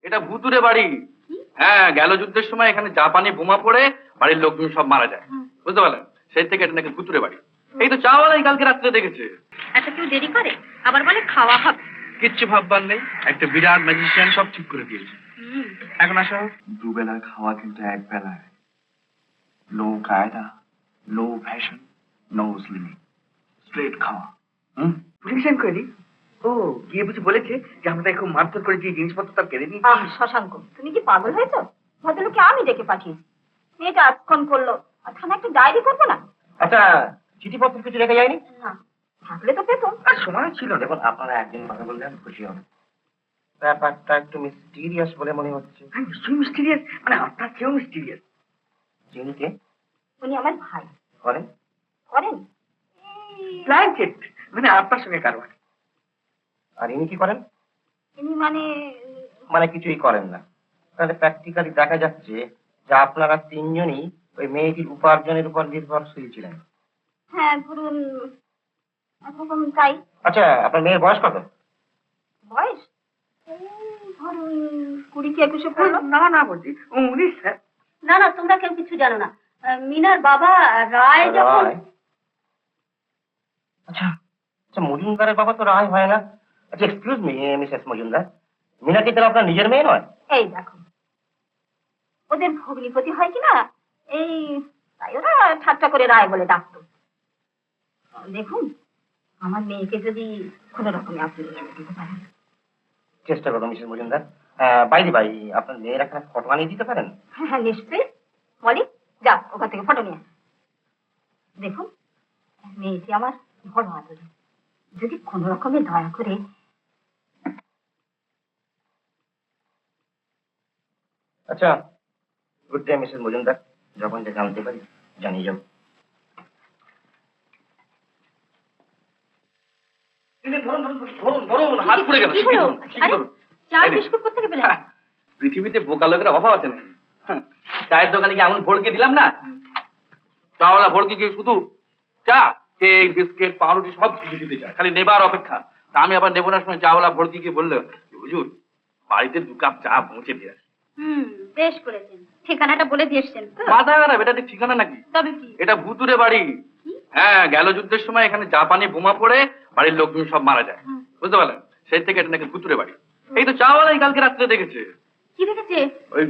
এটা ভুতুরে বাড়ি। হ্যাঁ, গেল যুদ্ধের সময় এখানে জাপানি বোমা পড়ে বাড়ির লোকজন সব মারা যায়, বুঝতে পারলেন? সেই থেকে এটা নাকি ভুতুরে বাড়ি। এই তো চাওয়ালাই কালকে রাত্রে দেখেছে। এত কেউ দেরি করে, আবার বলে খাওয়া হবে। কিচ্ছু ভাববার নেই, একটা বিরাট ম্যাজিশিয়ান সব ঠিক করে দিয়েছে। এখন আসো। দুবেলা খাওয়া কিন্তু এক বেলায়। নো কায়দা, no fashion, no slimming, straight খাওয়া। পুলিশন করি। ও গিয়ে বুঝি বলেছে যে আমরা খুব মারধর করে যে জিনিসপত্র তার কেড়ে নিই। শশাঙ্ক, তুমি কি পাগল হয়েছ? ভদ্রলোককে আমি ডেকে পাঠিয়েছি, মেয়েটা আজক্ষণ করলো, আর থানা একটা ডায়েরি করবো না? আচ্ছা, চিঠিপত্র কিছু রেখে যায়নি? না, থাকলে তো পেতো। আর সময় ছিল না। দেখুন, আপনারা একদিন কথা বললে আমি খুশি হব। ব্যাপারটা একটু মিস্টিরিয়াস বলে মনে হচ্ছে। নিশ্চয়ই মিস্টিরিয়াস, মানে আপনার চেয়েও মিস্টিরিয়াস। চিনিকে? উনি আমার ভাই। করেন? করেন ব্ল্যাঙ্কেট, মানে আপনার সঙ্গে কারবার। আর ইনি কি করেন? ইনি মানে মানে কিছুই করেন না। তাহলে প্র্যাকটিক্যালি দেখা যাচ্ছে যে আপনারা তিনজনই ওই মেয়েটির উপার্জনের উপর নির্ভরশীল ছিলেন। হ্যাঁ, ধরুন এখন তাই। আচ্ছা, আপনার মেয়ের বয়স কত? বয়স ধরুন 20-21 পড়লো। না না বলছি 19 স্যার। না না, তোমরা কেউ কিছু জানো না। মিনার বাবা রায় যখন... আচ্ছা আচ্ছা, মজুমদারের বাবা তো রায় হয় না। আচ্ছা, excuse me Mrs Majumdar, Mina কি তাহলে আপনার নিজের মেয়ে নয়? এই দেখো, ওদের ভগ্নিপতি হয় কিনা এই তাই ওরা ঠাট্টা করে রায় বলে ডাকতো। দেখুন, আমার মেয়েকে যদি কোনো রকমে আপনি দিতে পারেন। চেষ্টা করো মিসেস মজুমদার। বাইরে বাই, আপনার মেয়ের একটা ফটো আনিয়ে দিতে পারেন? হ্যাঁ নিশ্চয়ই। বলি, যা ওখান থেকে ফটো নিয়ে। দেখুন, মেয়েটি আমার বড় আদরে, যদি কোনো রকমে দয়া করে... আচ্ছা, গুড ডে মিসেস মজুমদার, যখন যে জানতে পারি জানিয়ে যাও। হাত পড়ে গেল। চা বিস্কুট কোথা থেকে পেলেন? পৃথিবীতে বোকা লোকের অভাব আছে না। চায়ের দোকানে কি এমন ভড়কে দিলাম না? চাওয়ালা ভড়কে গিয়ে শুধু চা, কেক, বিস্কিট, পাউরুটি সব কিছু দিতে চায়, খালি নেবার অপেক্ষা। তা আমি আবার নেবো না সময় চাওয়ালা ভড়কে গিয়ে বললো, হুজুর বাড়িতে 2 কাপ চা পৌঁছে দিয়ে আসে। বেশ করেছেন, ঠিকানাটা বলে দিয়ে এসছেন। মাথা খারাপ, এটা ঠিক ঠিকানা নাকি? তবে কি? এটা ভুতুরে বাড়ি। হ্যাঁ, গেল যুদ্ধের সময় এখানে জাপানি বোমা পড়ে বাড়ির লোকজন সব মারা যায়, বুঝতে পারলেন? সেই থেকে এটা নাকি ভুতুরে বাড়ি। এই তো চাওয়ালাই কালকে রাত্রে দেখেছে। কি দেখেছে? ওই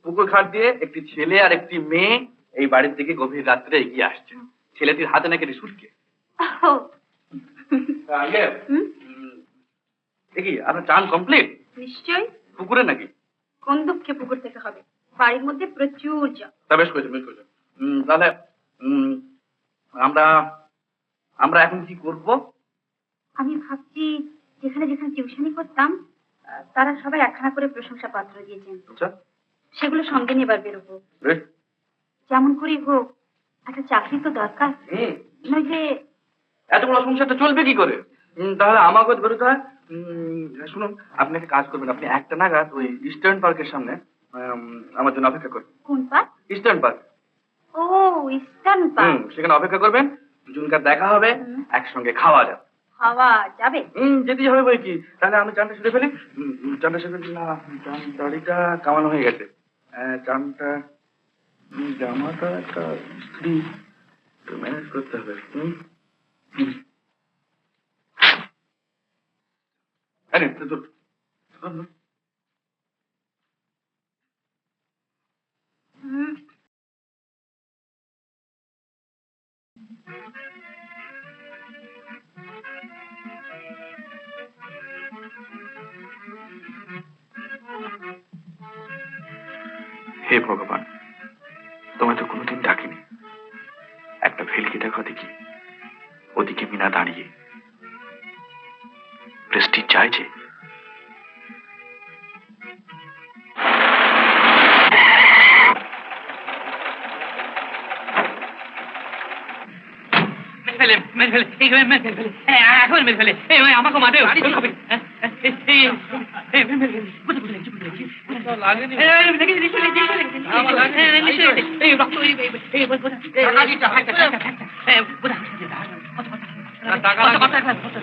পুকুর ঘাট দিয়ে একটি ছেলে আর একটি মেয়ে এই বাড়ির দিকে গভীর রাত্রে এগিয়ে আসছে। ছেলেটির হাতে নাকি সুটকে। দেখি আপনার চান কমপ্লিট? নিশ্চয়ই। পুকুরে নাকি? কোন দুঃখে পুকুর থেকে হবে? বাড়ির মধ্যে প্রচুর জল। তা বেশ করেছেন, বেশ করেছেন। তাহলে আমরা আমরা এখন কি করব? আমি ভাবছি, যেখানে যেখানে টিউশনি করতাম তারা সবাই একখানা করে প্রশংসা পাত্র দিয়েছেন। আচ্ছা, সেগুলো সঙ্গে নেবার বেরোবো। বেশ। যেমন করেই হোক একটা চাকরি তো দরকার, নইলে... এত বড় সংসারটা চলবে কি করে? তাহলে আমাকে বেরোতে হয়। শুনুন, আপনি একটা কাজ করবেন, আপনি 1টা নাগাদ ওই ইস্টার্ন পার্কের সামনে আমার জন্য অপেক্ষা করবেন। কোন পার্ক? Eastern Park. ও, ইস্টার্ন পার্ক। সেখানে অপেক্ষা করবেন, দুজনকার দেখা হবে, একসঙ্গে খাওয়া যাবে। খাওয়া যাবে? যেতেই হবে বই কি। তাহলে আমি চানটা সেরে ফেলি। চানটা সেরে ফেলি না, চান দাড়িটা কামানো হয়ে গেছে। চানটা জামাটা একটা স্ত্রী ম্যানেজ করতে হবে। আরে হে ভগবান, তোমায় তো কোনোদিন ডাকিনি। একটা ভেলকি দেখা দেখি, ওদিকে মিনা দাঁড়িয়ে প্রেস্টিজ চাইছে। আমাকে মাঠে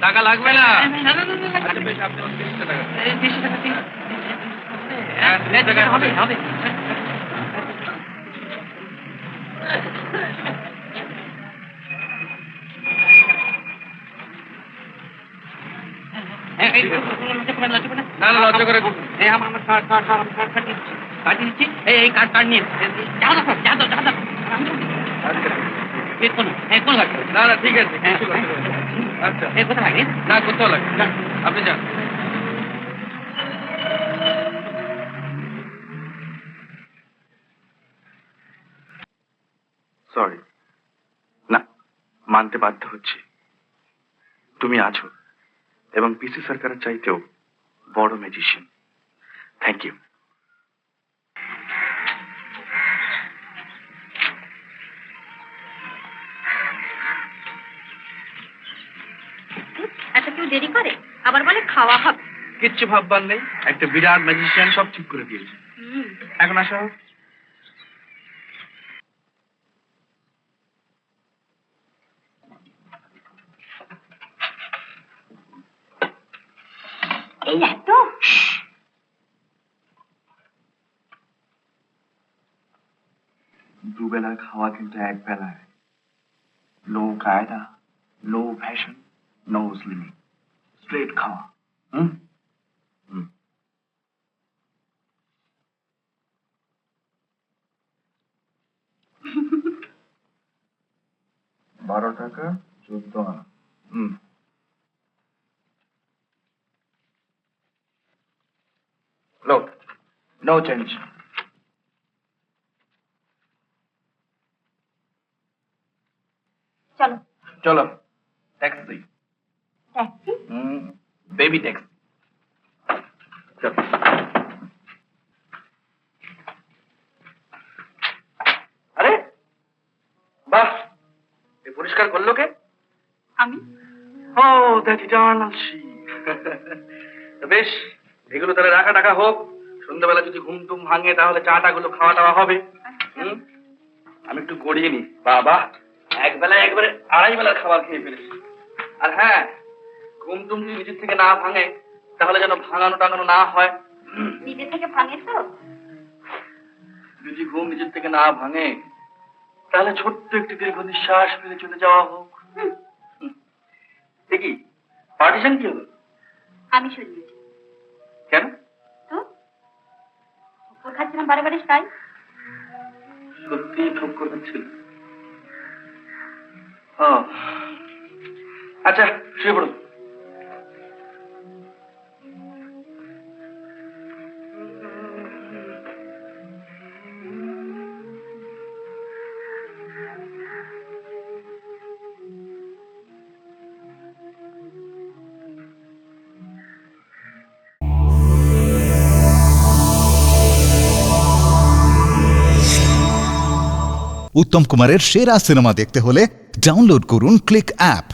টাকা লাগবে না। হবে হবে না না লজ্জা করে আমার কার্ড কাটিয়ে দিচ্ছি এই কার্ড নিয়ে যা দাও কোন গাড়ি না না ঠিক আছে কিছু করতে হবে না। আচ্ছা কোথায় লাগে না কোথাও লাগে আপনি যান সরি না মানতে বাধ্য হচ্ছি তুমি আছো এবং পিসি সরকারের চাইতেও বড় ম্যাজিশিয়ান থ্যাংক ইউ এত কেউ দেরি করে আবার বলে খাওয়া হবে। কিচ্ছু ভাববার নেই একটা বিরাট ম্যাজিশিয়ান সব ঠিক করে দিয়েছে এখন আসো এই এত দুবেলার খাওয়া কিন্তু এক বেলায় নো কায়দা no fashion no slimming straight খাওয়া হুম 12 টাকা 14 আনা লো নো চেঞ্জ চলো চলো ট্যাক্সি ট্যাক্সি বেবি ট্যাক্সি চলো আরে বাহ এ পরিষ্কার করলো কে আমি ও দ্যাট ইটার্নাল শি বেশ এগুলো তাহলে রাখা টাকা হোক সন্ধ্যাবেলা যদি ঘুম টুম ভাঙে তাহলে চাটা গুলো খাওয়া টাওয়া হবে হুম? আমি একটু গড়িয়ে নি বাবা এক বেলায় একবারে আড়াই বেলার খাবার খেয়ে ফেলেছি আর হ্যাঁ ঘুম টুম যদি নিজের থেকে না ভাঙে তাহলে যেন ভাঙানো টাঙানো না হয় নিজে থেকে ভাঙে তো যদি ঘুম নিজের থেকে না ভাঙে তাহলে ছোট্ট একটি দীর্ঘ নিঃশ্বাস ফেলে চলে যাওয়া হোক দেখি পার্টিশন কি হলো আমি সরিয়েছি কেন তো ঠোকর খাচ্ছিলাম বারে বারে তাই সত্যি ঠক্কর হচ্ছিল ও আচ্ছা শুয়ে পড়ুন উত্তম কুমারের সেরা সিনেমা দেখতে হলে ডাউনলোড করুন ক্লিক অ্যাপ।